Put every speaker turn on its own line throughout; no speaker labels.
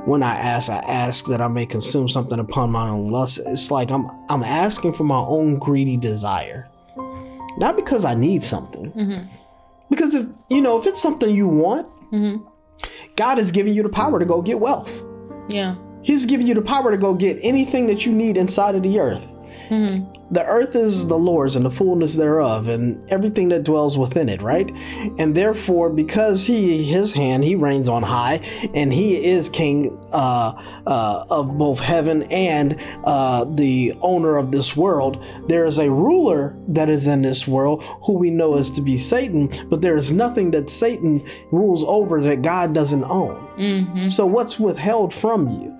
When I ask that I may consume something upon my own lust. It's like I'm asking for my own greedy desire. Not because I need something.
Mm-hmm.
Because if it's something you want,
Mm-hmm.
God has given you the power to go get wealth.
Yeah.
He's given you the power to go get anything that you need inside of the earth.
Mm-hmm.
The earth is the Lord's and the fullness thereof and everything that dwells within it, right? And therefore, because he reigns on high and he is king of both heaven and the owner of this world, there is a ruler that is in this world who we know is to be Satan, but there is nothing that Satan rules over that God doesn't own.
Mm-hmm.
So what's withheld from you?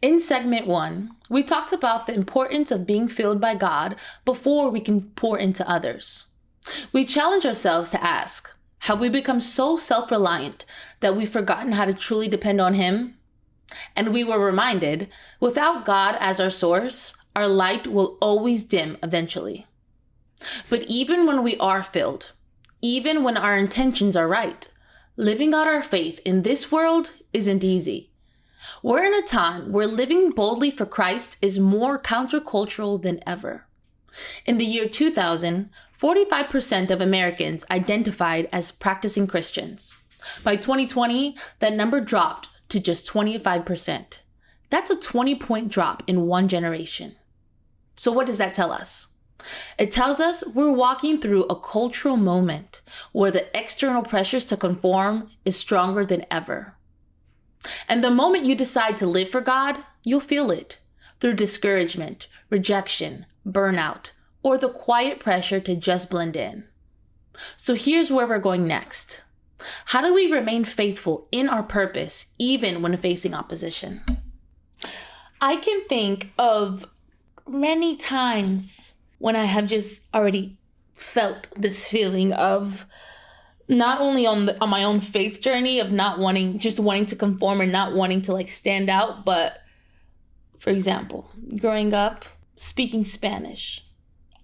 In segment 1, we talked about the importance of being filled by God before we can pour into others. We challenge ourselves to ask, have we become so self-reliant that we've forgotten how to truly depend on Him? And we were reminded, without God as our source, our light will always dim eventually. But even when we are filled, even when our intentions are right, living out our faith in this world isn't easy. We're in a time where living boldly for Christ is more countercultural than ever. In the year 2000, 45% of Americans identified as practicing Christians. By 2020, that number dropped to just 25%. That's a 20-point drop in one generation. So what does that tell us? It tells us we're walking through a cultural moment where the external pressures to conform is stronger than ever. And the moment you decide to live for God, you'll feel it through discouragement, rejection, burnout, or the quiet pressure to just blend in. So here's where we're going next. How do we remain faithful in our purpose, even when facing opposition? I can think of many times when I have just already felt this feeling of not only on my own faith journey of wanting to conform and not wanting to stand out, but for example, growing up, speaking Spanish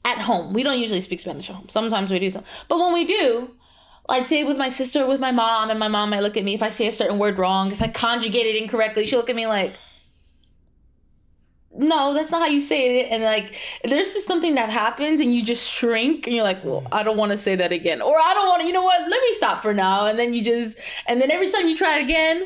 at home. We don't usually speak Spanish at home. Sometimes we do some, but when we do, I'd say it with my sister, with my mom, and my mom might look at me if I say a certain word wrong, if I conjugate it incorrectly, she'll look at me like, no, that's not how you say it. And there's just something that happens and you just shrink and you're like, well, I don't want to say that again. Or I don't want to, you know what, let me stop for now. And then and then every time you try it again,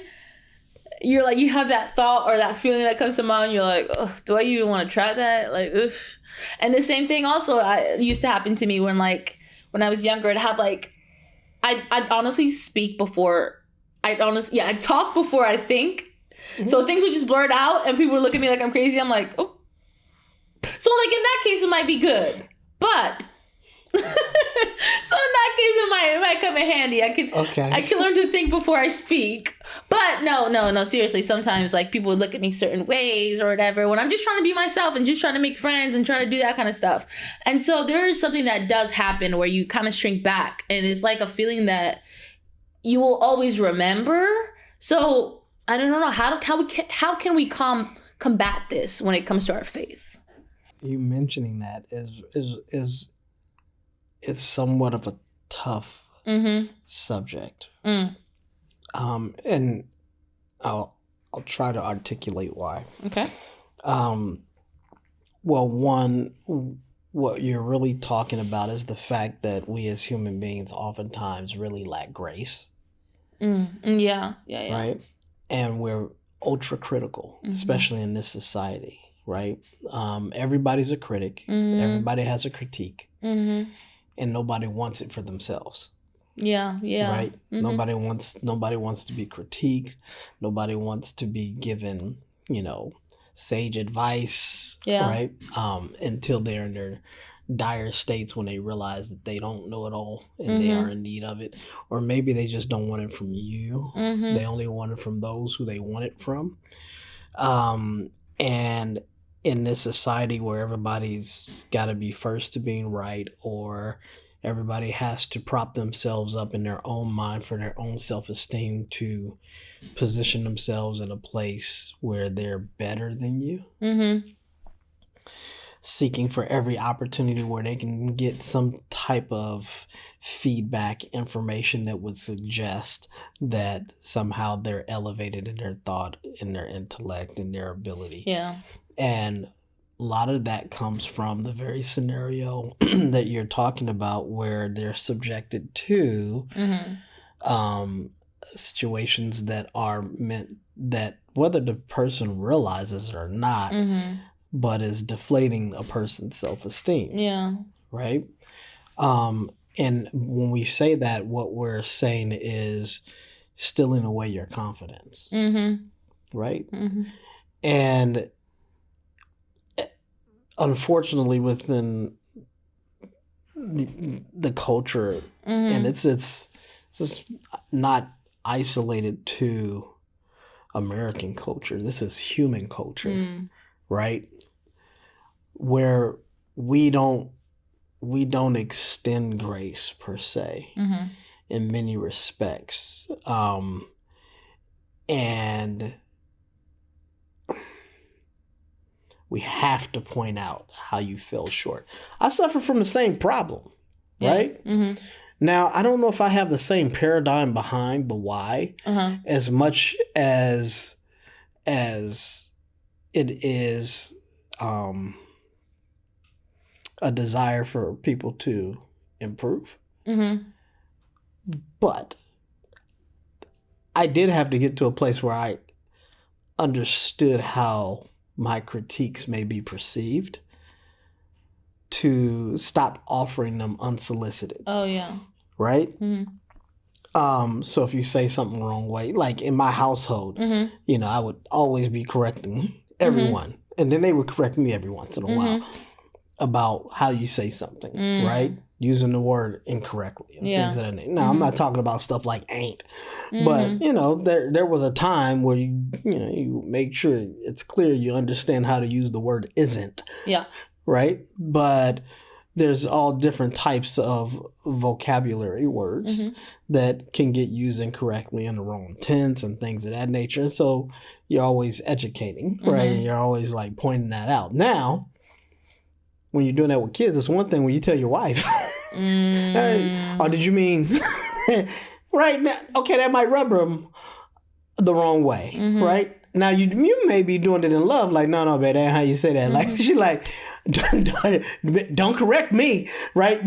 you're like, you have that thought or that feeling that comes to mind. You're like, oh, do I even want to try that? Oof. And the same thing also used to happen to me when I was younger. I'd have I'd honestly speak before, I'd talk before I think. Mm-hmm. So things would just blurt out and people would look at me like I'm crazy. I'm like, oh. So in that case, it might be good. But so in that case, it might come in handy. I can learn to think before I speak. But no, seriously, sometimes people would look at me certain ways or whatever when I'm just trying to be myself and just trying to make friends and trying to do that kind of stuff. And so there is something that does happen where you kind of shrink back and it's like a feeling that you will always remember. So I don't know how can we combat this when it comes to our faith?
You mentioning that is somewhat of a tough subject. And I'll try to articulate why.
Okay.
Well, one, what you're really talking about is the fact that we as human beings oftentimes really lack grace.
Yeah.
Right? And we're ultra critical, especially in this society, right? Everybody's a critic. Everybody has a critique. And nobody wants it for themselves.
Yeah.
Right? Nobody wants to be critiqued. Nobody wants to be given, sage advice.
Yeah.
Right? Until they're in their dire states when they realize that they don't know it all and they are in need of it. Or maybe they just don't want it from you. They only want it from those who they want it from. And in this society where everybody's got to be first to being right, or everybody has to prop themselves up in their own mind for their own self-esteem to position themselves in a place where they're better than you. seeking for every opportunity where they can get some type of feedback information that would suggest that somehow they're elevated in their thought, in their intellect, in their ability.
Yeah.
And a lot of that comes from the very scenario that you're talking about, where they're subjected to situations that are meant that, whether the person realizes it or not, but is deflating a person's self-esteem.
Yeah.
Right? And when we say that, what we're saying is stealing away your confidence. Right? And unfortunately, within the culture, and it's just not isolated to American culture. This is human culture, right? Where we don't extend grace per se in many respects, and we have to point out how you fell short. I suffer from the same problem, right? Now, I don't know if I have the same paradigm behind the why as much as it is a desire for people to improve. But I did have to get to a place where I understood how my critiques may be perceived, to stop offering them unsolicited.
Oh, yeah.
Right? So if you say something the wrong way, like in my household, you know, I would always be correcting everyone. And then they would correct me every once in a while about how you say something, right? Using the word incorrectly and things of that nature. Now, I'm not talking about stuff like ain't, but, you know, there was a time where you make sure it's clear you understand how to use the word isn't.
Yeah.
Right? But there's all different types of vocabulary words that can get used incorrectly in the wrong tense and things of that nature. And so you're always educating, right? And you're always like pointing that out. Now, when you're doing that with kids, it's one thing when you tell your wife, hey, oh, did you mean, right now? Okay, that might rub them the wrong way, right? Now, you may be doing it in love, like, no, babe, that ain't how you say that. Like, she like, don't correct me, right?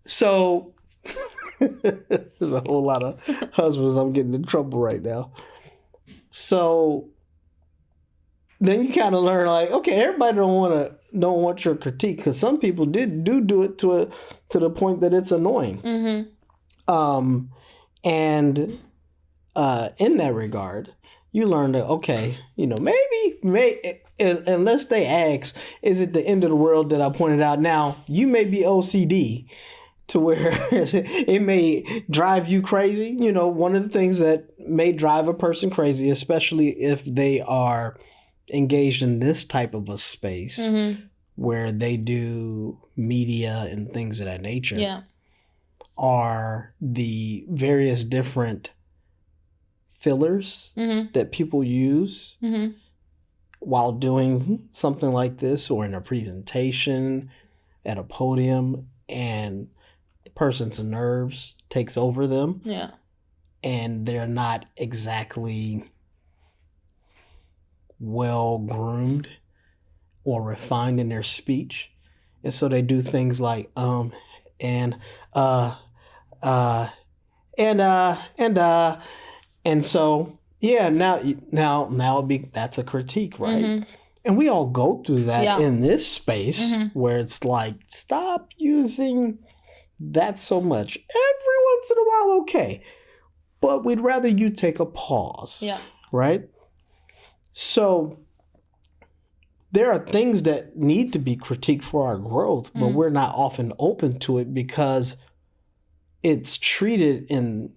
So there's a whole lot of husbands I'm getting in trouble right now. So then you kind of learn, like, okay, everybody don't want your critique, because some people do it to the point that it's annoying. And in that regard, you learn that, okay, you know, maybe unless they ask, is it the end of the world that I pointed out? Now, you may be OCD to where it may drive you crazy. You know, one of the things that may drive a person crazy, especially if they are engaged in this type of a space where they do media and things of that nature, are the various different fillers that people use while doing something like this, or in a presentation at a podium, and the person's nerves takes over them. Yeah. And they're not exactly well groomed or refined in their speech. And so they do things like and so, yeah, now that's a critique, right? And we all go through that in this space where it's like, stop using that so much. Every once in a while, okay. But we'd rather you take a pause. Yeah. Right? So there are things that need to be critiqued for our growth, but we're not often open to it because it's treated in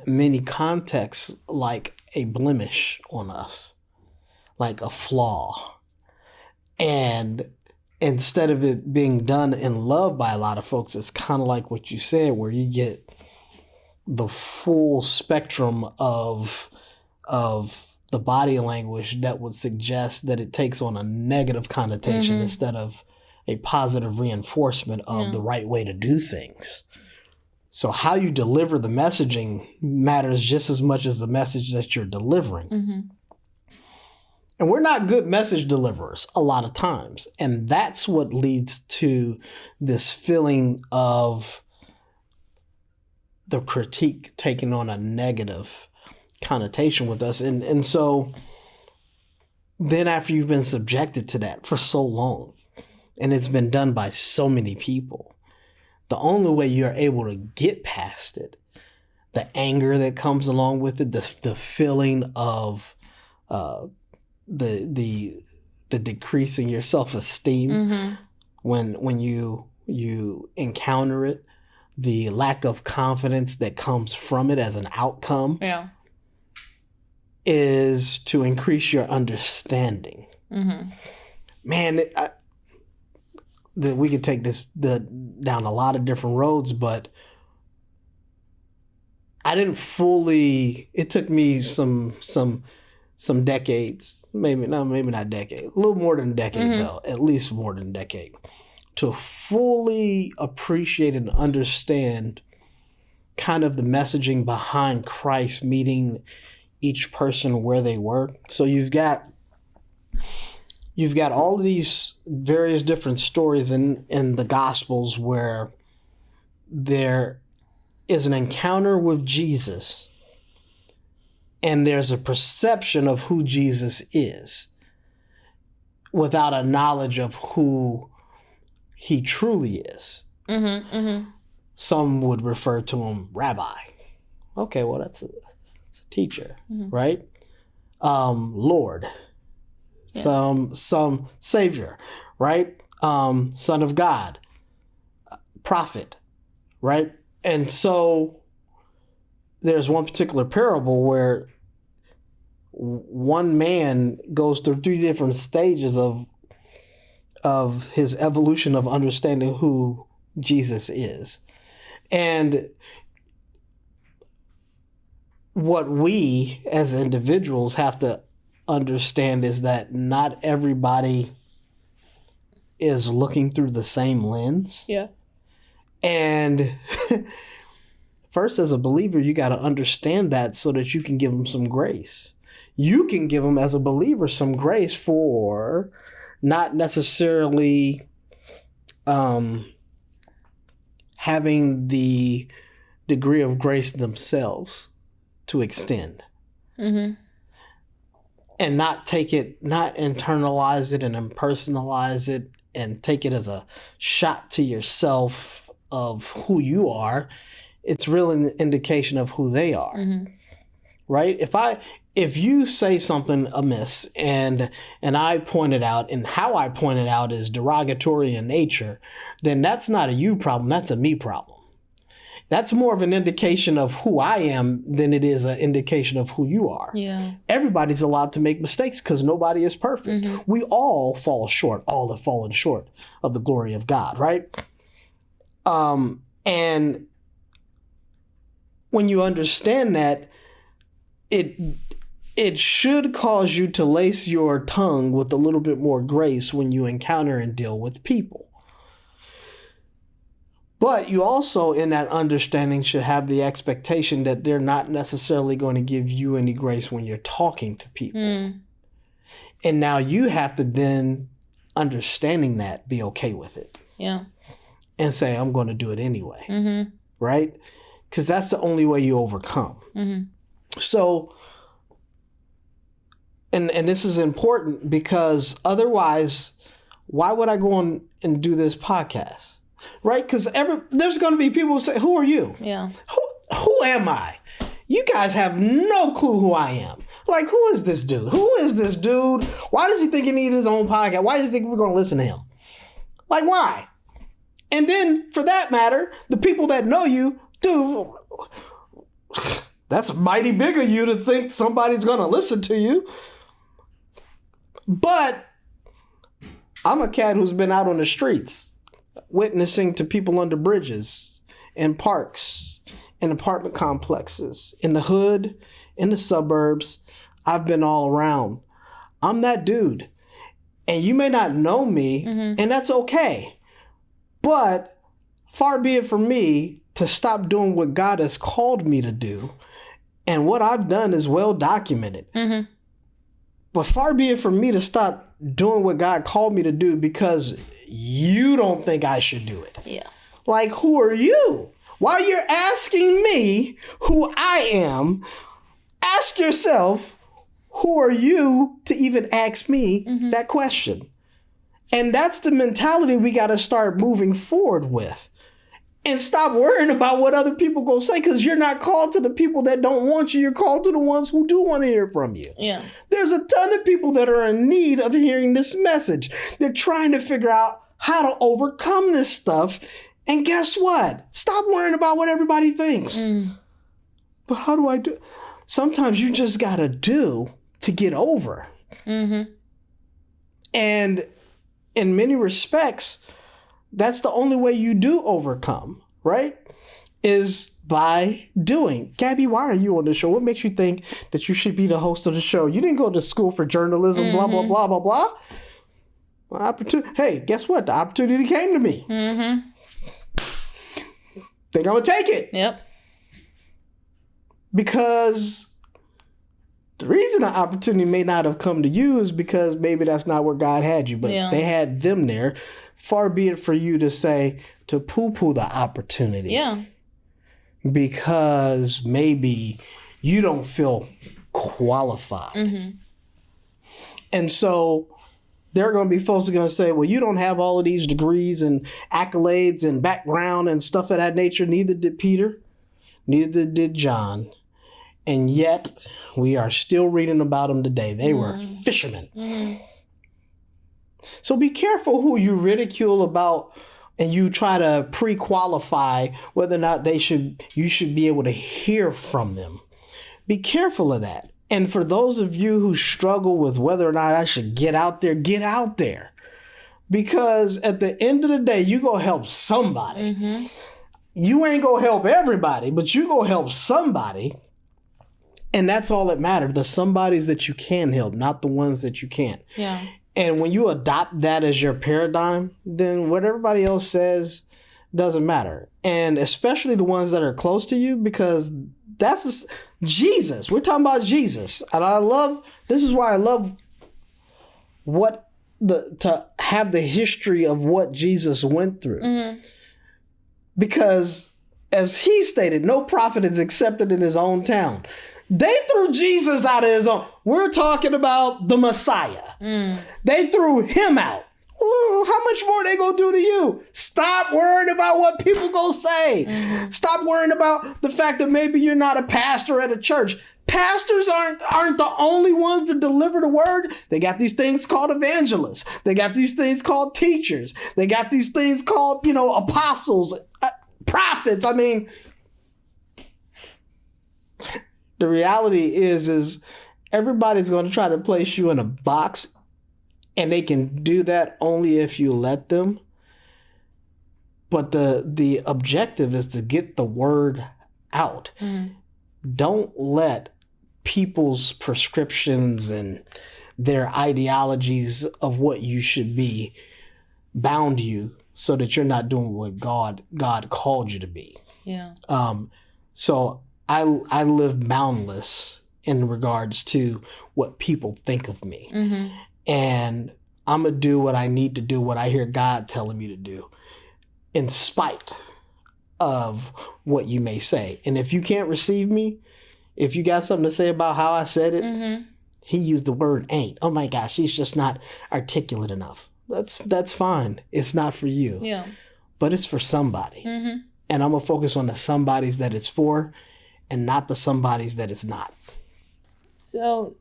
many contexts like a blemish on us, like a flaw. And instead of it being done in love by a lot of folks, it's kind of like what you said, where you get the full spectrum of the body language that would suggest that it takes on a negative connotation instead of a positive reinforcement of the right way to do things. So how you deliver the messaging matters just as much as the message that you're delivering. And we're not good message deliverers a lot of times. And that's what leads to this feeling of the critique taking on a negative connotation with us. And so then after you've been subjected to that for so long, and it's been done by so many people, the only way you're able to get past it, the anger that comes along with it, the feeling of the decrease in your self-esteem when you encounter it, the lack of confidence that comes from it as an outcome, is to increase your understanding. Man, we could take this down a lot of different roads, but I didn't fully. It took me some decades, maybe not decade, a little more than a decade though, at least more than a decade, to fully appreciate and understand kind of the messaging behind Christ meeting each person where they were. So you've got all of these various different stories in the Gospels where there is an encounter with Jesus and there's a perception of who Jesus is without a knowledge of who he truly is. Some would refer to him rabbi. Okay, well, that's a teacher, right? Lord. Some savior, right? Son of God, prophet, right? And so there's one particular parable where one man goes through 3 different stages of his evolution of understanding who Jesus is. And what we as individuals have to understand is that not everybody is looking through the same lens. And first, as a believer, you got to understand that so that you can give them some grace. You can give them, as a believer, some grace for not necessarily having the degree of grace themselves to extend. And not internalize it and impersonalize it and take it as a shot to yourself of who you are. It's really an indication of who they are. Right? If you say something amiss and I point it out, and how I point it out is derogatory in nature, then that's not a you problem, that's a me problem. That's more of an indication of who I am than it is an indication of who you are. Everybody's allowed to make mistakes because nobody is perfect. We all fall short. All have fallen short of the glory of God, right? And when you understand that, it should cause you to lace your tongue with a little bit more grace when you encounter and deal with people. But you also, in that understanding, should have the expectation that they're not necessarily going to give you any grace when you're talking to people. And now you have to then, understanding that, be okay with it. And say, I'm going to do it anyway. Right? Because that's the only way you overcome. So, and this is important because otherwise, why would I go on and do this podcast? Right? Because there's going to be people who say, who are you? Who am I? You guys have no clue who I am. Like, who is this dude? Who is this dude? Why does he think he needs his own podcast? Why does he think we're going to listen to him? Like, why? And then, for that matter, the people that know you, dude, that's mighty big of you to think somebody's going to listen to you. But I'm a cat who's been out on the streets, witnessing to people under bridges, in parks, in apartment complexes, in the hood, in the suburbs. I've been all around. I'm that dude. And you may not know me, and that's okay. But far be it from me to stop doing what God has called me to do. And what I've done is well documented. But far be it from me to stop doing what God called me to do because you don't think I should do it.
Yeah.
Like, who are you? While you're asking me who I am, ask yourself, who are you to even ask me that question? And that's the mentality we got to start moving forward with. And stop worrying about what other people gonna say, because you're not called to the people that don't want you. You're called to the ones who do want to hear from you.
Yeah.
There's a ton of people that are in need of hearing this message. They're trying to figure out how to overcome this stuff. And guess what? Stop worrying about what everybody thinks. But how do I do? Sometimes you just gotta do to get over. And in many respects, that's the only way you do overcome, right? Is by doing. Gabby, why are you on the show? What makes you think that you should be the host of the show? You didn't go to school for journalism, blah, blah, blah, blah, blah. Hey, guess what? The opportunity came to me. Think I'm going to take it.
Yep.
Because the reason the opportunity may not have come to you is because maybe that's not where God had you, but they had them there. Far be it for you to say, to poo-poo the opportunity.
Yeah.
Because maybe you don't feel qualified. And so there are going to be folks that are going to say, well, you don't have all of these degrees and accolades and background and stuff of that nature. Neither did Peter. Neither did John. And yet we are still reading about them today. They were fishermen. So be careful who you ridicule about and you try to pre-qualify whether or not you should be able to hear from them. Be careful of that. And for those of you who struggle with whether or not I should get out there, get out there. Because at the end of the day, you go help somebody. You ain't gonna help everybody, but you go help somebody. And that's all that matters. The somebodies that you can help, not the ones that you can't.
Yeah.
And when you adopt that as your paradigm, then what everybody else says doesn't matter. And especially the ones that are close to you, because that's Jesus. We're talking about Jesus. And this is why I love to have the history of what Jesus went through. Because as he stated, no prophet is accepted in his own town. They threw Jesus out of his own. We're talking about the Messiah. They threw him out. Ooh, how much more they gonna do to you? Stop worrying about what people gonna say. Stop worrying about the fact that maybe you're not a pastor at a church. Pastors aren't the only ones that deliver the word. They got these things called evangelists. They got these things called teachers. They got these things called, apostles, prophets. I mean, the reality is everybody's going to try to place you in a box, and they can do that only if you let them. But the objective is to get the word out. Don't let people's prescriptions and their ideologies of what you should be bound you so that you're not doing what God called you to be.
Yeah.
So I live boundless in regards to what people think of me. And I'm going to do what I need to do, what I hear God telling me to do, in spite of what you may say. And if you can't receive me, if you got something to say about how I said it, he used the word ain't. Oh my gosh, he's just not articulate enough. That's fine. It's not for you.
Yeah.
But it's for somebody. And I'm going to focus on the somebodies that it's for and not the somebodies that it's not. So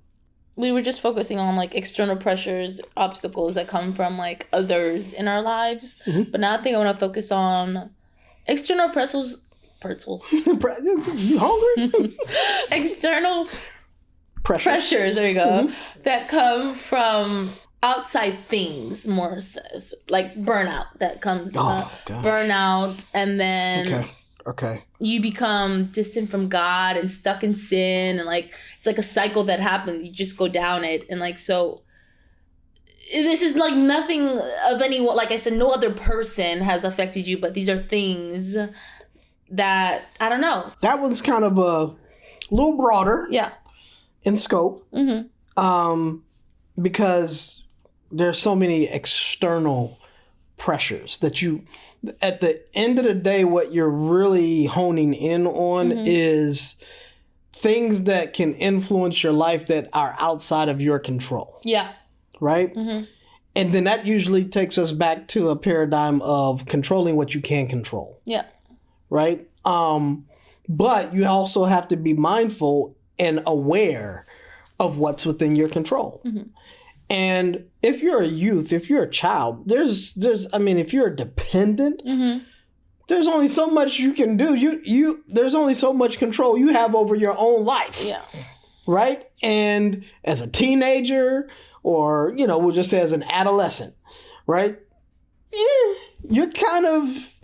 we were just focusing on external pressures, obstacles that come from others in our lives. But now I think I want to focus on external pressures.
You hungry?
External pressures, there you go, that come from outside things, more so, like burnout that comes. Burnout, and then
Okay.
You become distant from God and stuck in sin, and like it's like a cycle that happens. You just go down it, and like so. This is like nothing of anyone. Like I said, no other person has affected you, but these are things that I don't know.
That one's kind of a little broader, in scope, because there's so many external pressures that you. At the end of the day, what you're really honing in on is things that can influence your life that are outside of your control.
Yeah.
Right? And then that usually takes us back to a paradigm of controlling what you can control.
Yeah.
Right? But you also have to be mindful and aware of what's within your control. And if you're a youth, if you're a child, there's if you're a dependent, there's only so much you can do. There's only so much control you have over your own life.
Yeah.
Right? And as a teenager, or, we'll just say as an adolescent, right? You're kind of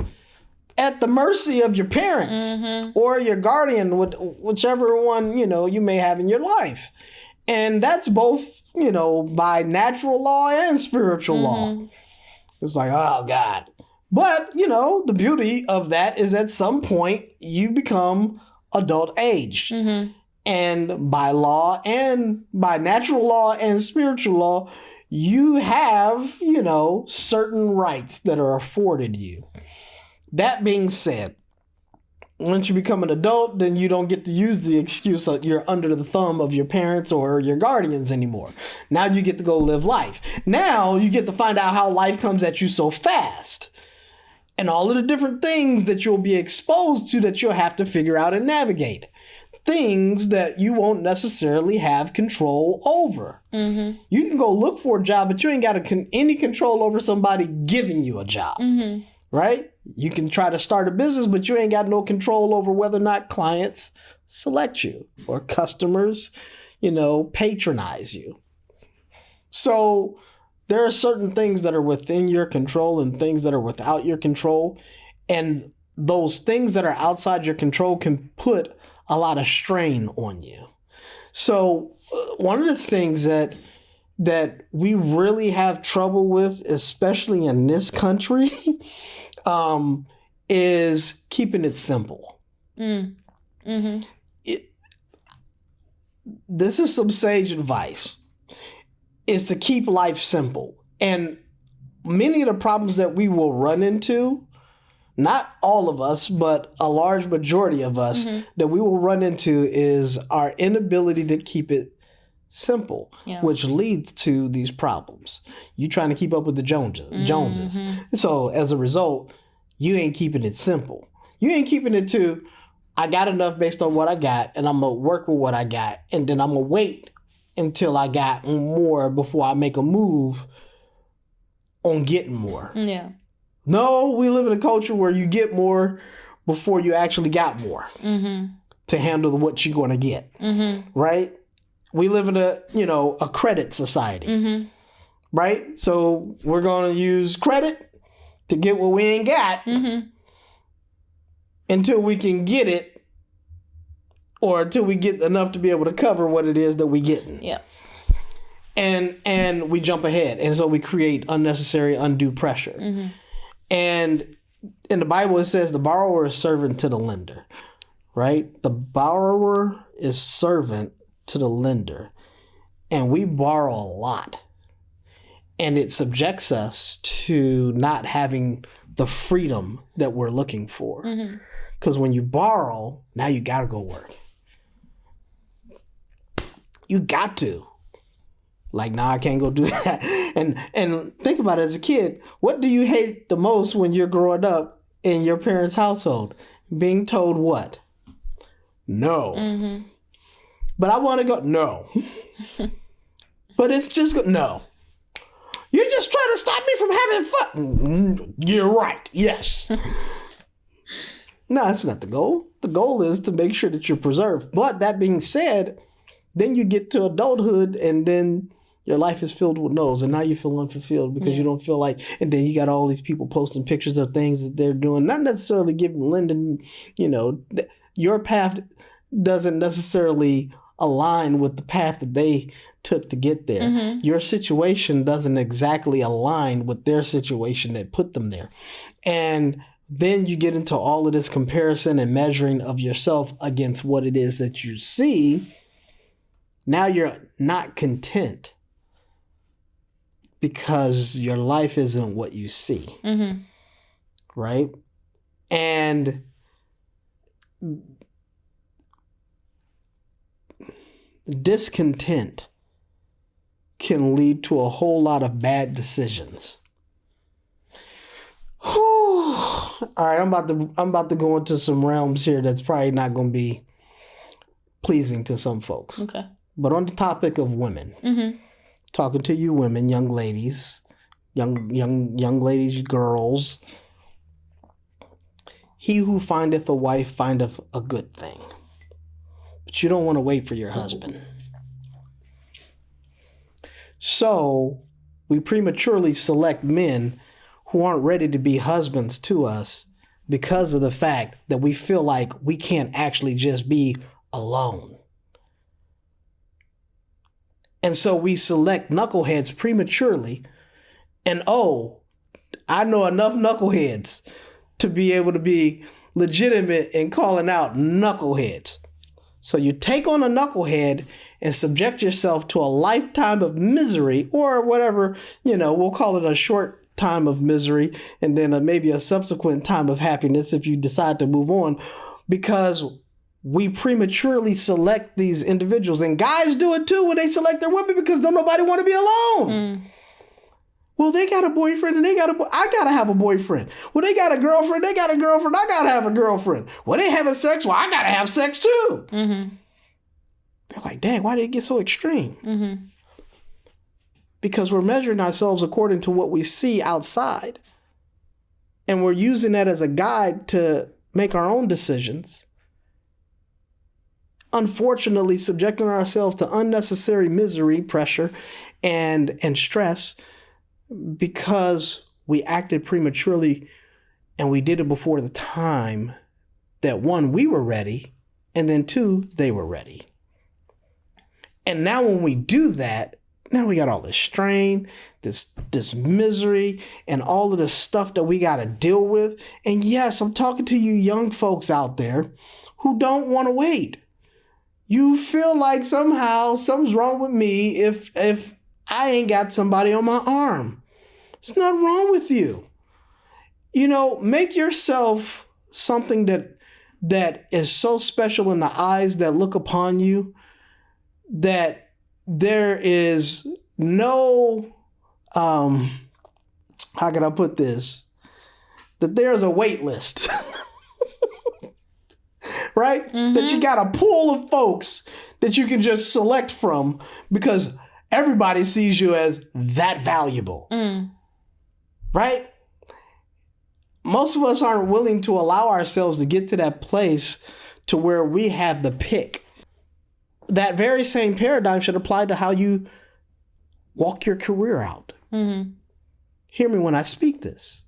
at the mercy of your parents or your guardian, whichever one, you may have in your life. And that's both, by natural law and spiritual law. It's like, oh, God. But, the beauty of that is at some point you become adult age. And by law and by natural law and spiritual law, you have, certain rights that are afforded you. That being said, once you become an adult, then you don't get to use the excuse that you're under the thumb of your parents or your guardians anymore. Now you get to go live life. Now you get to find out how life comes at you so fast. And all of the different things that you'll be exposed to that you'll have to figure out and navigate. Things that you won't necessarily have control over. You can go look for a job, but you ain't got any control over somebody giving you a job. Right? You can try to start a business, but you ain't got no control over whether or not clients select you or customers, patronize you. So there are certain things that are within your control and things that are without your control. And those things that are outside your control can put a lot of strain on you. So one of the things that we really have trouble with, especially in this country, is keeping it simple. This is some sage advice, is to keep life simple. And many of the problems that we will run into, not all of us, but a large majority of us that we will run into is our inability to keep it simple, which leads to these problems. You trying to keep up with the Joneses. So as a result, you ain't keeping it simple. You ain't keeping it to, I got enough based on what I got, and I'm going to work with what I got, and then I'm going to wait until I got more before I make a move on getting more.
Yeah.
No, we live in a culture where you get more before you actually got more to handle what you're going to get, right? We live in a credit society, right? So we're going to use credit to get what we ain't got until we can get it, or until we get enough to be able to cover what it is that we getting.
Yeah.
And we jump ahead. And so we create unnecessary, undue pressure. And in the Bible, it says the borrower is servant to the lender, right? The borrower is servant to the lender. And we borrow a lot. And it subjects us to not having the freedom that we're looking for. Because when you borrow, now you got to go work. You got to. Like, nah, I can't go do that. And think about it, as a kid, what do you hate the most when you're growing up in your parents' household? Being told what? No. But I want to go, no. But it's just, no. You're just trying to stop me from having fun. You're right, yes. No, that's not the goal. The goal is to make sure that you're preserved. But that being said, then you get to adulthood, and then Your life is filled with no's, and now you feel unfulfilled because you don't feel like, and then you got all these people posting pictures of things that they're doing, not necessarily lending, your path doesn't necessarily align with the path that they took to get there.
Mm-hmm.
Your situation doesn't exactly align with their situation that put them there. And then you get into all of this comparison and measuring of yourself against what it is that you see. Now you're not content because your life isn't what you see.
Mm-hmm.
Right? And discontent can lead to a whole lot of bad decisions. All right, I'm about to go into some realms here that's probably not going to be pleasing to some folks.
Okay.
But on the topic of women, talking to you women, young ladies, young ladies, girls, he who findeth a wife findeth a good thing. But you don't want to wait for your husband. So we prematurely select men who aren't ready to be husbands to us because of the fact that we feel like we can't actually just be alone. And so we select knuckleheads prematurely. And I know enough knuckleheads to be able to be legitimate in calling out knuckleheads. So you take on a knucklehead and subject yourself to a lifetime of misery, or whatever, we'll call it a short time of misery and then maybe a subsequent time of happiness if you decide to move on, because we prematurely select these individuals. And guys do it too when they select their women because don't nobody want to be alone. Well, they got a boyfriend and I got to have a boyfriend. Well, they got a girlfriend. I got to have a girlfriend. Well, they having sex. Well, I got to have sex too.
Mm-hmm.
They're like, dang, why did it get so extreme?
Mm-hmm.
Because we're measuring ourselves according to what we see outside. And we're using that as a guide to make our own decisions. Unfortunately, subjecting ourselves to unnecessary misery, pressure, and stress because we acted prematurely and we did it before the time that, one, we were ready, and then two, they were ready. And now when we do that, now we got all this strain, this misery, and all of the stuff that we got to deal with. And yes, I'm talking to you young folks out there who don't want to wait. You feel like somehow something's wrong with me if I ain't got somebody on my arm. There's nothing wrong with you. Make yourself something that is so special in the eyes that look upon you, that there is no, how can I put this? That there's a wait list, right? Mm-hmm. That you got a pool of folks that you can just select from because everybody sees you as that valuable, right? Most of us aren't willing to allow ourselves to get to that place to where we have the pick. That very same paradigm should apply to how you walk your career out. Mm-hmm. Hear me when I speak this.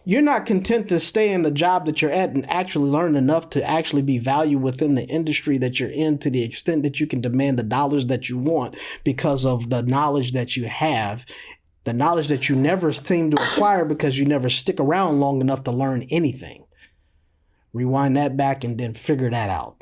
You're not content to stay in the job that you're at and actually learn enough to actually be valued within the industry that you're in to the extent that you can demand the dollars that you want because of the knowledge that you have, the knowledge that you never seem to acquire because you never stick around long enough to learn anything. Rewind that back and then figure that out.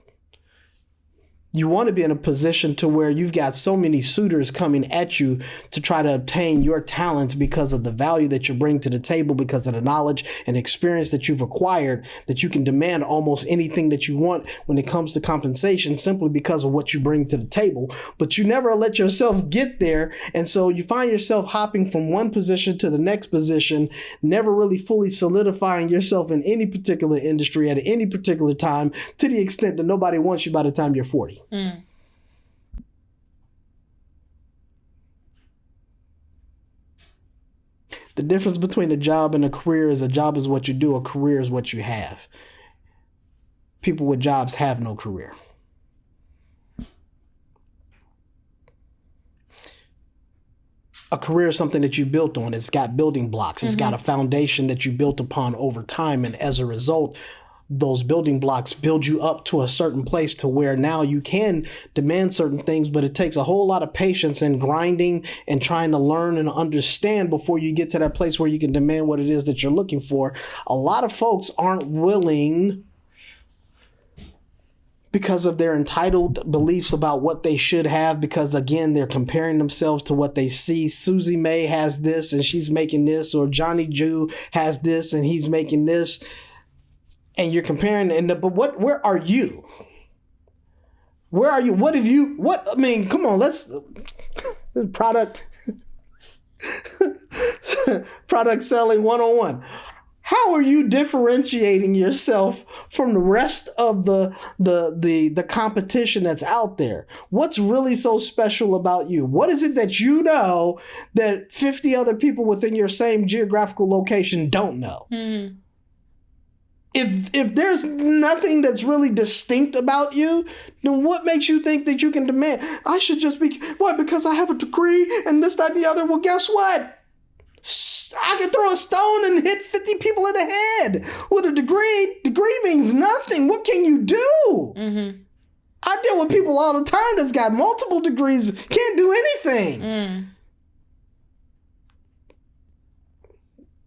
You want to be in a position to where you've got so many suitors coming at you to try to obtain your talents because of the value that you bring to the table, because of the knowledge and experience that you've acquired, that you can demand almost anything that you want when it comes to compensation simply because of what you bring to the table. But you never let yourself get there. And so you find yourself hopping from one position to the next position, never really fully solidifying yourself in any particular industry at any particular time, to the extent that nobody wants you by the time you're 40. Mm. The difference between a job and a career is a job is what you do, a career is what you have. People with jobs have no career. A career is something that you built on. It's got building blocks. It's got a foundation that you built upon over time. And as a result, those building blocks build you up to a certain place to where now you can demand certain things, but it takes a whole lot of patience and grinding and trying to learn and understand before you get to that place where you can demand what it is that you're looking for. A lot of folks aren't willing because of their entitled beliefs about what they should have, because again, they're comparing themselves to what they see. Susie May has this and she's making this, or Johnny Jew has this and he's making this. And you're comparing, but where are you? Where are you? I mean, come on, let's, product selling 101. How are you differentiating yourself from the rest of the competition that's out there? What's really so special about you? What is it that you know that 50 other people within your same geographical location don't know? Mm-hmm. If there's nothing that's really distinct about you, then what makes you think that you can demand, I should just be, what, because I have a degree and this, that, and the other? Well, guess what? I can throw a stone and hit 50 people in the head with a degree. Degree means nothing. What can you do? Mm-hmm. I deal with people all the time that's got multiple degrees, can't do anything. Mm.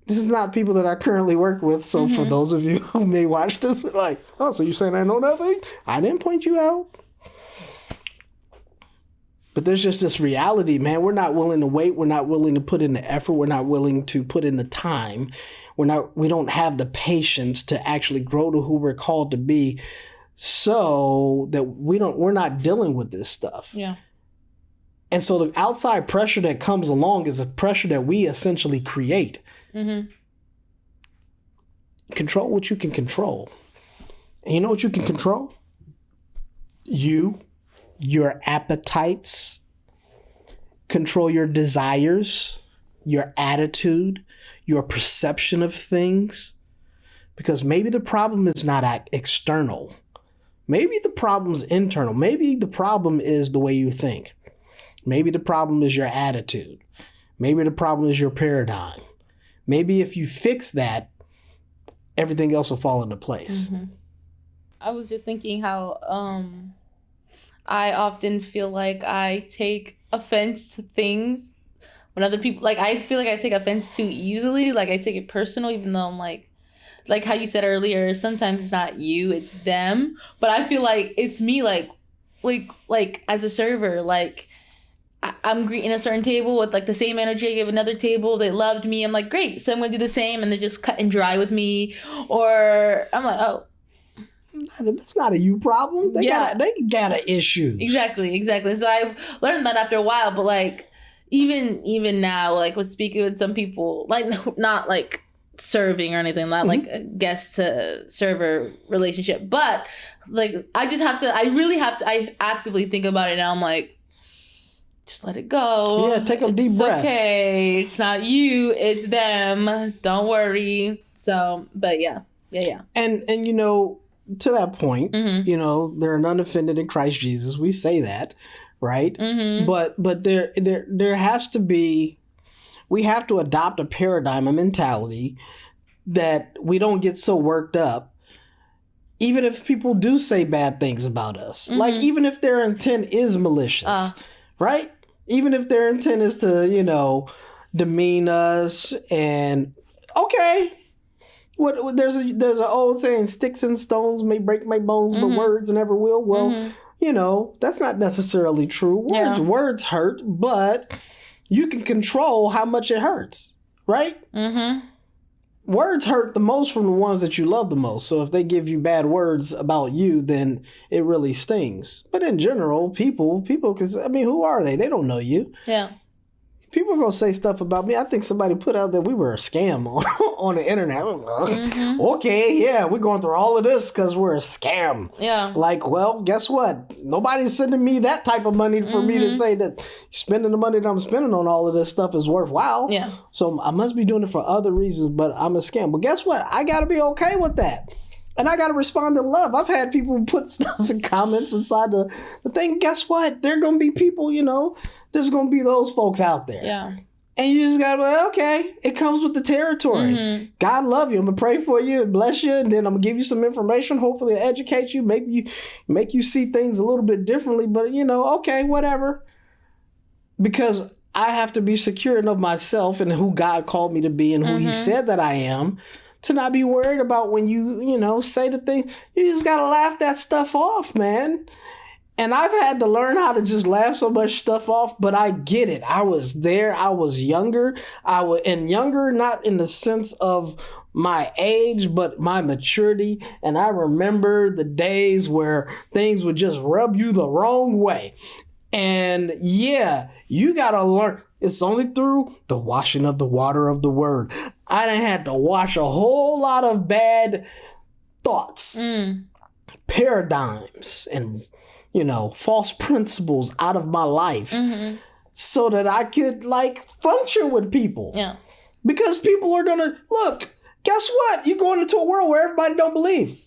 This is not people that I currently work with. So for those of you who may watch this, like, oh, so you're saying I know nothing? I didn't point you out. But there's just this reality, man. We're not willing to wait. We're not willing to put in the effort. We're not willing to put in the time. We don't have the patience to actually grow to who we're called to be, so that we're not dealing with this stuff. Yeah. And so the outside pressure that comes along is a pressure that we essentially create. Mm-hmm. Control what you can control. And you know what you can control? Your appetites. Control your desires, your attitude, your perception of things. Because maybe the problem is not external. Maybe the problem is internal. Maybe the problem is the way you think. Maybe the problem is your attitude. Maybe the problem is your paradigm. Maybe if you fix that, everything else will fall into place. Mm-hmm.
I was just thinking how I often feel like I take offense to things when other people, like, I feel like I take offense too easily. Like, I take it personal, even though I'm like how you said earlier, sometimes it's not you, it's them. But I feel like it's me, like as a server, like, I'm greeting a certain table with like the same energy I give another table. They loved me. I'm like, great. So I'm going to do the same. And they're just cut and dry with me. Or I'm like, oh.
That's not a you problem. They got an issue.
Exactly. So I've learned that after a while. But like, even now, like with speaking with some people, like not like serving or anything, not like a guest to server relationship. But like, I actively think about it now. I'm like, just let it go.
Yeah, take a deep breath.
It's okay. It's not you. It's them. Don't worry. So, but yeah.
And you know, to that point, you know, there are none offended in Christ Jesus. We say that, right? Mm-hmm. But there has to be. We have to adopt a paradigm, a mentality that we don't get so worked up, even if people do say bad things about us. Mm-hmm. Like, even if their intent is malicious. Right? Even if their intent is to, you know, demean us, and okay, what there's an old saying, sticks and stones may break my bones, but words never will. Well, you know, that's not necessarily true. Words hurt, but you can control how much it hurts, right? Mm-hmm. Words hurt the most from the ones that you love the most. So if they give you bad words about you, then it really stings. But in general, people, because, I mean, who are they? They don't know you. Yeah. People are going to say stuff about me. I think somebody put out that we were a scam on the internet. Okay, yeah, we're going through all of this because we're a scam. Yeah. Like, well, guess what? Nobody's sending me that type of money for me to say that spending the money that I'm spending on all of this stuff is worthwhile. Yeah. So I must be doing it for other reasons, but I'm a scam. But guess what? I got to be okay with that. And I got to respond in love. I've had people put stuff in comments inside the thing. Guess what? There are going to be people, you know, there's going to be those folks out there. Yeah. And you just gotta be like, okay, it comes with the territory. God love you. I'm gonna pray for you and bless you, and then I'm gonna give you some information, hopefully to educate you, make you see things a little bit differently. But okay, whatever. Because I have to be secure enough myself and who God called me to be and who He said that I am, to not be worried about when you say the thing. You just gotta laugh that stuff off, man. And I've had to learn how to just laugh so much stuff off, but I get it. I was there. I was younger. And younger, not in the sense of my age, but my maturity. And I remember the days where things would just rub you the wrong way. And yeah, you got to learn. It's only through the washing of the water of the word. I done had to wash a whole lot of bad thoughts, paradigms, and false principles out of my life so that I could function with people. Yeah. Because people are going to, look, guess what? You're going into a world where everybody don't believe.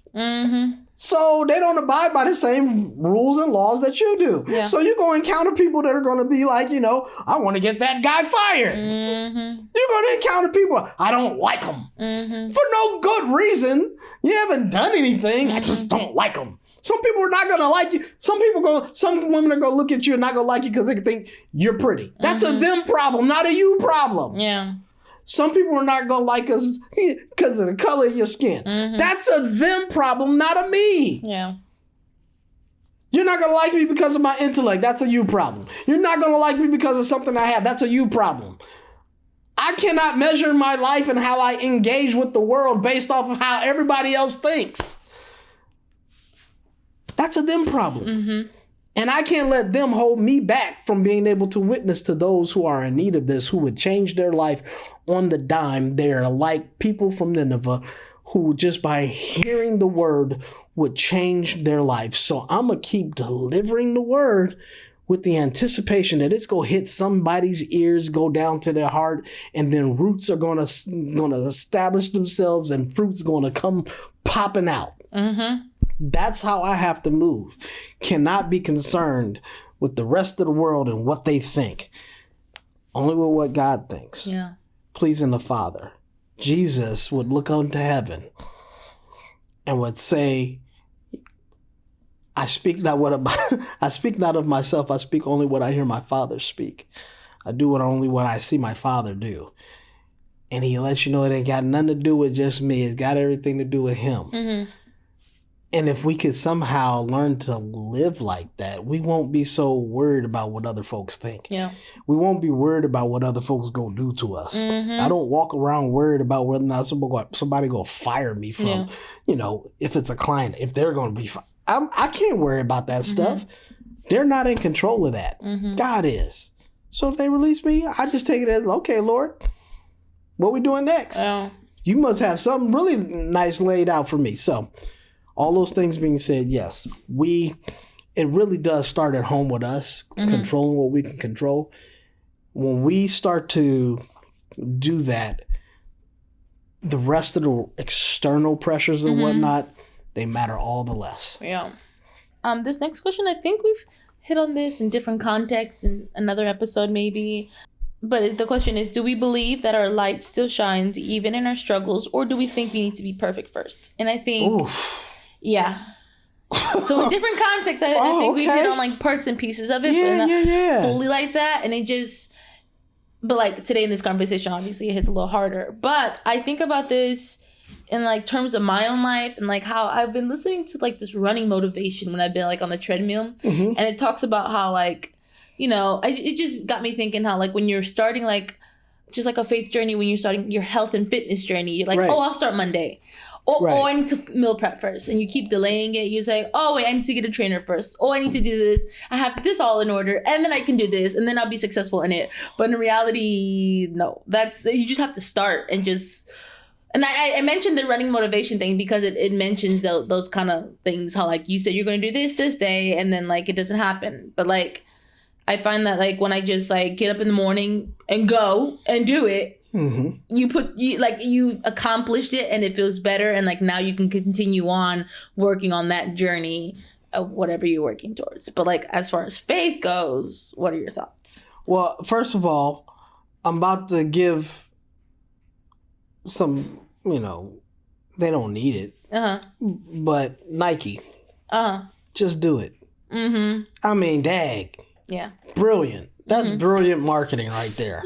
So they don't abide by the same rules and laws that you do. Yeah. So you're going to encounter people that are going to be like, I want to get that guy fired. You're going to encounter people, I don't like them. For no good reason. You haven't done anything. I just don't like them. Some people are not going to like you. Some women are going to look at you and not going to like you because they think you're pretty. That's a them problem, not a you problem. Yeah. Some people are not going to like us because of the color of your skin. That's a them problem, not a me. Yeah. You're not going to like me because of my intellect. That's a you problem. You're not going to like me because of something I have. That's a you problem. I cannot measure my life and how I engage with the world based off of how everybody else thinks. That's a them problem. And I can't let them hold me back from being able to witness to those who are in need of this, who would change their life on the dime. They're like people from Nineveh who just by hearing the word would change their life. So I'm going to keep delivering the word with the anticipation that it's going to hit somebody's ears, go down to their heart, and then roots are going to establish themselves and fruits going to come popping out. That's how I have to move. Cannot be concerned with the rest of the world and what they think. Only with what God thinks. Yeah. Pleasing the Father. Jesus would look unto heaven and would say, I speak not of myself. I speak only what I hear my Father speak. I do only what I see my Father do. And He lets you know it ain't got nothing to do with just me. It's got everything to do with Him. And if we could somehow learn to live like that, we won't be so worried about what other folks think. Yeah. We won't be worried about what other folks go do to us. I don't walk around worried about whether or not somebody go fire me from, if it's a client, if they're going to be fired. I can't worry about that stuff. They're not in control of that. God is. So if they release me, I just take it as, okay, Lord, what we doing next? You must have something really nice laid out for me. So all those things being said, yes, it really does start at home with us, controlling what we can control. When we start to do that, the rest of the external pressures and whatnot, they matter all the less. Yeah.
This next question, I think we've hit on this in different contexts in another episode maybe. But the question is, do we believe that our light still shines even in our struggles, or do we think we need to be perfect first? And I think... Yeah. So in different contexts, I think we've hit on parts and pieces of it, but not fully like that. And it just, but today in this conversation, obviously it hits a little harder. But I think about this in terms of my own life and how I've been listening to this running motivation when I've been on the treadmill, and it talks about how it just got me thinking how when you're starting just a faith journey, when you're starting your health and fitness journey, you're I'll start Monday. Oh, I need to meal prep first. And you keep delaying it. You say, oh, wait, I need to get a trainer first. Oh, I need to do this. I have this all in order. And then I can do this. And then I'll be successful in it. But in reality, no. You just have to start and just... And I mentioned the running motivation thing because it mentions those kind of things. How you said you're going to do this day. And then it doesn't happen. But I find that when I just get up in the morning and go and do it, you accomplished it and it feels better, and now you can continue on working on that journey of whatever you're working towards. But as far as faith goes, what are your thoughts?
Well, first of all, I'm about to give some, they don't need it. But Nike. Just do it. I mean, dag.
Yeah.
Brilliant. That's brilliant marketing right there.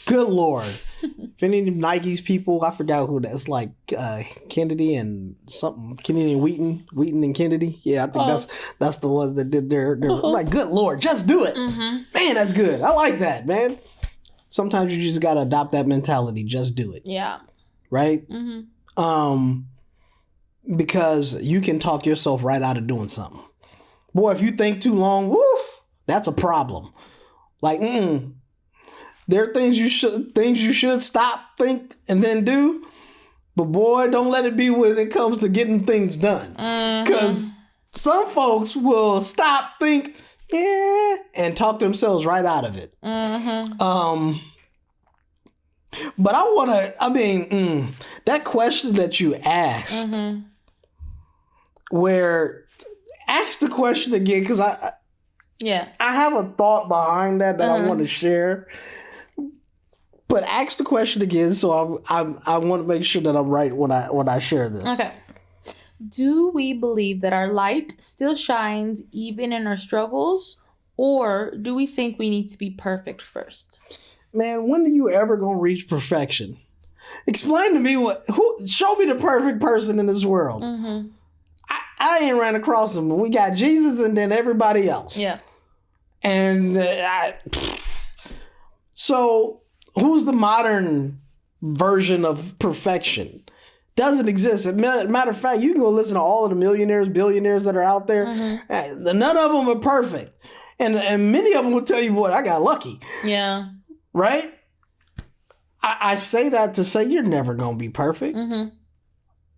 Good Lord. If any of them Nike's people, I forgot who that's like, Kennedy and something, Kennedy and Wheaton and Kennedy. Yeah, I think that's the ones that did their like, good Lord, just do it. Man, that's good. I like that, man. Sometimes you just got to adopt that mentality. Just do it.
Yeah.
Right? Because you can talk yourself right out of doing something. Boy, if you think too long, woof, that's a problem. Like, there are things you should stop, think, and then do. But boy, don't let it be when it comes to getting things done. Because some folks will stop, think, and talk themselves right out of it. But that question that you asked, where, ask the question again, because I have a thought behind that I want to share. But ask the question again, so I want to make sure that I'm right when I share this.
Okay. Do we believe that our light still shines even in our struggles, or do we think we need to be perfect first?
Man, when are you ever gonna reach perfection? Explain to me show me the perfect person in this world. I ain't ran across him. We got Jesus and then everybody else.
Yeah.
And so who's the modern version of perfection? Doesn't exist. Matter of fact, you can go listen to all of the millionaires, billionaires that are out there. None of them are perfect. And many of them will tell you, boy, I got lucky.
Yeah.
Right? I say that to say you're never going to be perfect.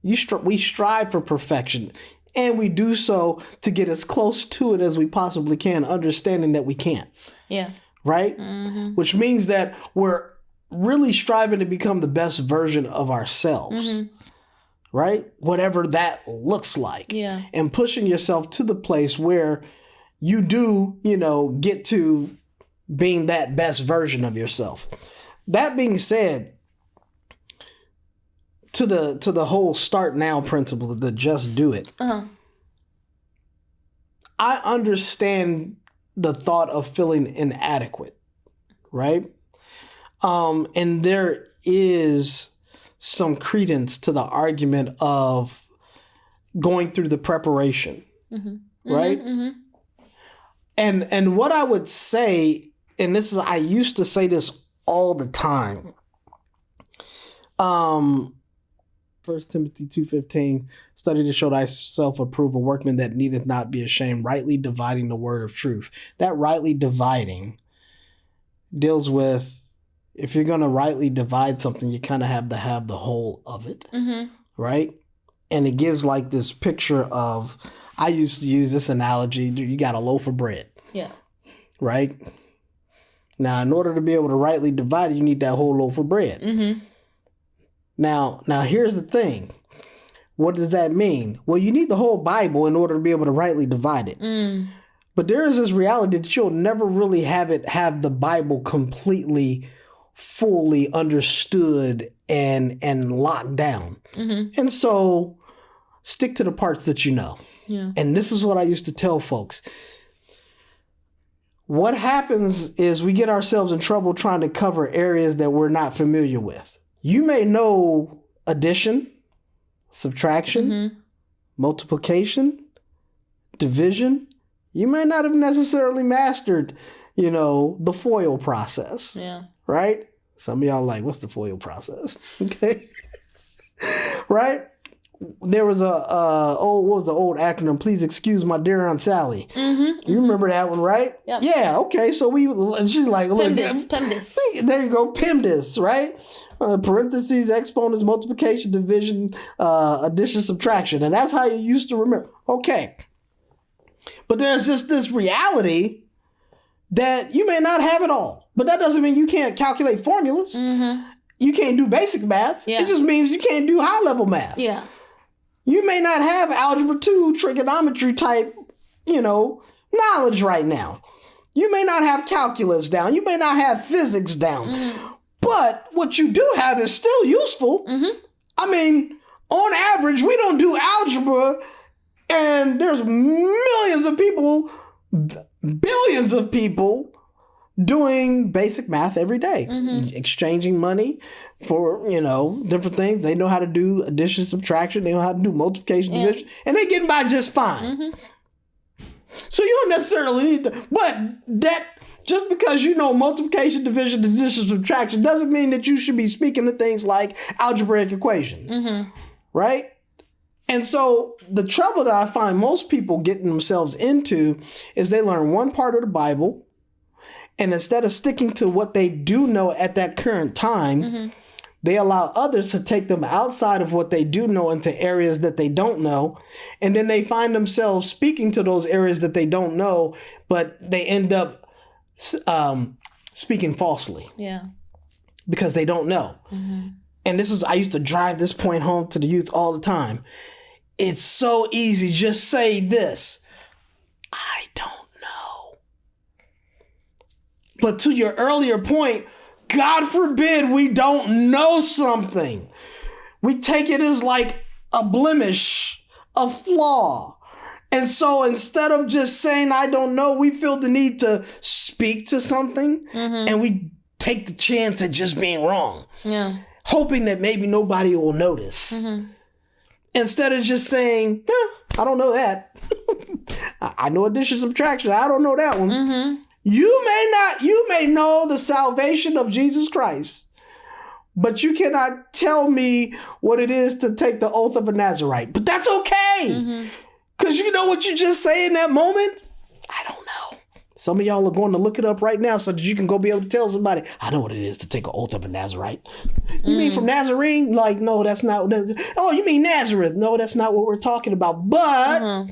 We strive for perfection. And we do so to get as close to it as we possibly can, understanding that we can't.
Yeah.
Right? Which means that we're really striving to become the best version of ourselves. Right? Whatever that looks like.
Yeah.
And pushing yourself to the place where you do, get to being that best version of yourself. That being said, to the whole start now principle, the just do it. I understand the thought of feeling inadequate, right? And there is some credence to the argument of going through the preparation, right? And what I would say, and I used to say this all the time. 1 Timothy 2:15, study to show thyself approved, a workman that needeth not be ashamed, rightly dividing the word of truth. That rightly dividing deals with, if you're going to rightly divide something, you kind of have to have the whole of it, right? And it gives like this picture of, I used to use this analogy, you got a loaf of bread.
Yeah.
Right? Now, in order to be able to rightly divide it, you need that whole loaf of bread. Now, here's the thing. What does that mean? Well, you need the whole Bible in order to be able to rightly divide it. But there is this reality that you'll never really have the Bible completely, fully understood and locked down. And so stick to the parts that you know.
Yeah.
And this is what I used to tell folks. What happens is we get ourselves in trouble trying to cover areas that we're not familiar with. You may know addition, subtraction, multiplication, division. You may not have necessarily mastered, the FOIL process.
Yeah.
Right? Some of y'all like, what's the FOIL process? Okay. Right? There was what was the old acronym? Please excuse my dear Aunt Sally. You remember that one, right?
Yep.
Yeah. Okay. So she's like, look,
PEMDAS.
There you go. PEMDAS, right? Parentheses, exponents, multiplication, division, addition, subtraction. And that's how you used to remember. Okay. But there's just this reality that you may not have it all. But that doesn't mean you can't calculate formulas. You can't do basic math.
Yeah.
It just means you can't do high-level math.
Yeah.
You may not have algebra 2, trigonometry type, knowledge right now. You may not have calculus down. You may not have physics down. But what you do have is still useful.
Mm-hmm.
I mean, on average, we don't do algebra, and there's millions of people, billions of people doing basic math every day, exchanging money for, different things. They know how to do addition, subtraction. They know how to do multiplication, division, and they getting by just fine. So you don't necessarily need to, but that just because you know multiplication, division, addition, subtraction doesn't mean that you should be speaking to things like algebraic equations, right? And so the trouble that I find most people getting themselves into is they learn one part of the Bible, and instead of sticking to what they do know at that current time, they allow others to take them outside of what they do know into areas that they don't know. And then they find themselves speaking to those areas that they don't know, but they end up speaking falsely.
Yeah.
Because they don't know. And I used to drive this point home to the youth all the time. It's so easy. Just say this. I don't know. But to your earlier point, God forbid we don't know something. We take it as like a blemish, a flaw. And so instead of just saying, I don't know, we feel the need to speak to something and we take the chance at just being wrong.
Yeah.
Hoping that maybe nobody will notice. Instead of just saying, I don't know that. I know addition, subtraction. I don't know that one. You may know the salvation of Jesus Christ, but you cannot tell me what it is to take the oath of a Nazarite. But that's okay. Because you know what you just say in that moment? I don't know. Some of y'all are going to look it up right now so that you can go be able to tell somebody, I know what it is to take an oath of a Nazarite. You mean from Nazarene? Like, no, that's not. Oh, you mean Nazareth? No, that's not what we're talking about. But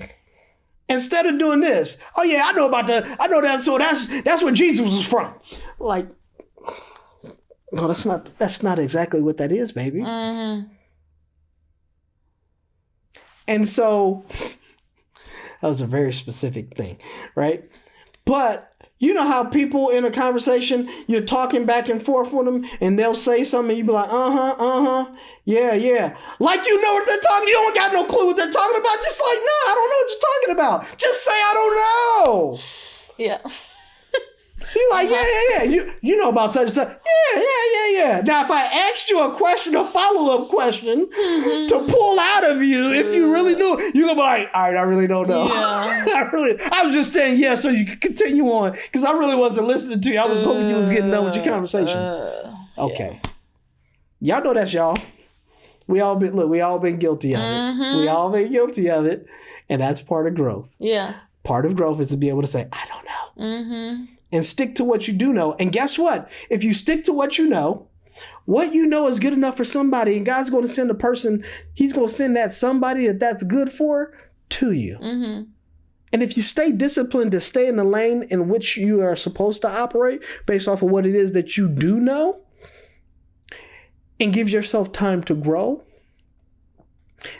instead of doing this, oh yeah, I know that. So that's where Jesus was from. Like, no, that's not exactly what that is, baby. And so that was a very specific thing, right? But you know how people in a conversation, you're talking back and forth with them and they'll say something and you be like, yeah. Like you know what they're talking, you don't got no clue what they're talking about. Just like, no, I don't know what you're talking about. Just say, I don't know.
Yeah.
You're like, yeah. You know about such and such. Yeah. Now, if I asked you a question, a follow-up question to pull out of you, if you really knew, you're going to be like, all right, I really don't know.
Yeah.
I was just saying yes so you could continue on because I really wasn't listening to you. I was hoping you was getting done with your conversation. Okay. Y'all know that's y'all. We all been guilty of it. We all been guilty of it. And that's part of growth.
Yeah.
Part of growth is to be able to say, I don't know. And stick to what you do know. And guess what? If you stick to what you know is good enough for somebody, and God's going to send a person, he's going to send that somebody that's good for to you. And if you stay disciplined to stay in the lane in which you are supposed to operate based off of what it is that you do know, and give yourself time to grow,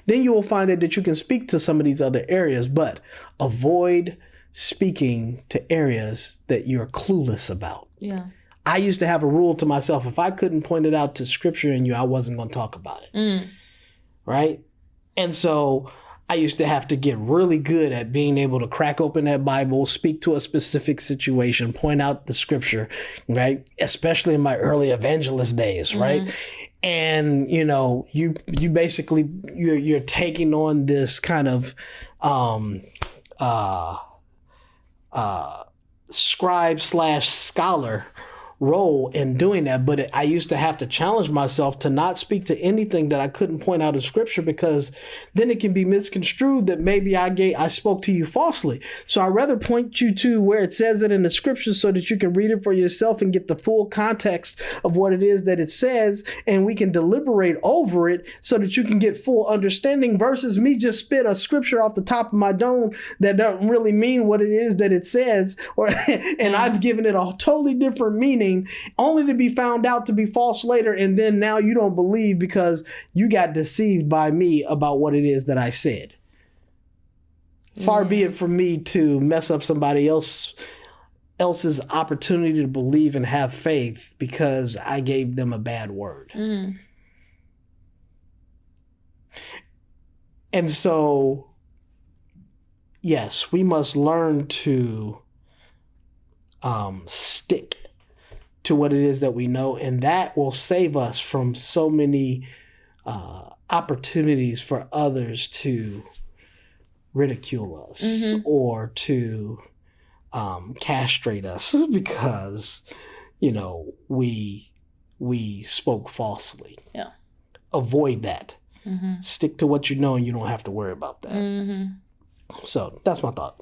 then you will find that you can speak to some of these other areas, but avoid speaking to areas that you're clueless about.
Yeah.
I used to have a rule to myself. If I couldn't point it out to scripture in you, I wasn't going to talk about it. Right? And so I used to have to get really good at being able to crack open that Bible, speak to a specific situation, point out the scripture, right? Especially in my early evangelist days, right? And, you basically, you're taking on this kind of, scribe/scholar role in doing that. But I used to have to challenge myself to not speak to anything that I couldn't point out in scripture, because then it can be misconstrued that maybe I spoke to you falsely. So I'd rather point you to where it says it in the scripture so that you can read it for yourself and get the full context of what it is that it says, and we can deliberate over it so that you can get full understanding, versus me just spit a scripture off the top of my dome that don't really mean what it is that it says, or and I've given it a totally different meaning, only to be found out to be false later. And then now you don't believe because you got deceived by me about what it is that I said. Far be it from me to mess up somebody else else's opportunity to believe and have faith because I gave them a bad word.
Mm.
And so, yes, we must learn to stick to what it is that we know, and that will save us from so many opportunities for others to ridicule us or to castrate us because, we spoke falsely.
Yeah.
Avoid that.
Mm-hmm.
Stick to what you know, and you don't have to worry about that.
Mm-hmm.
So that's my thought.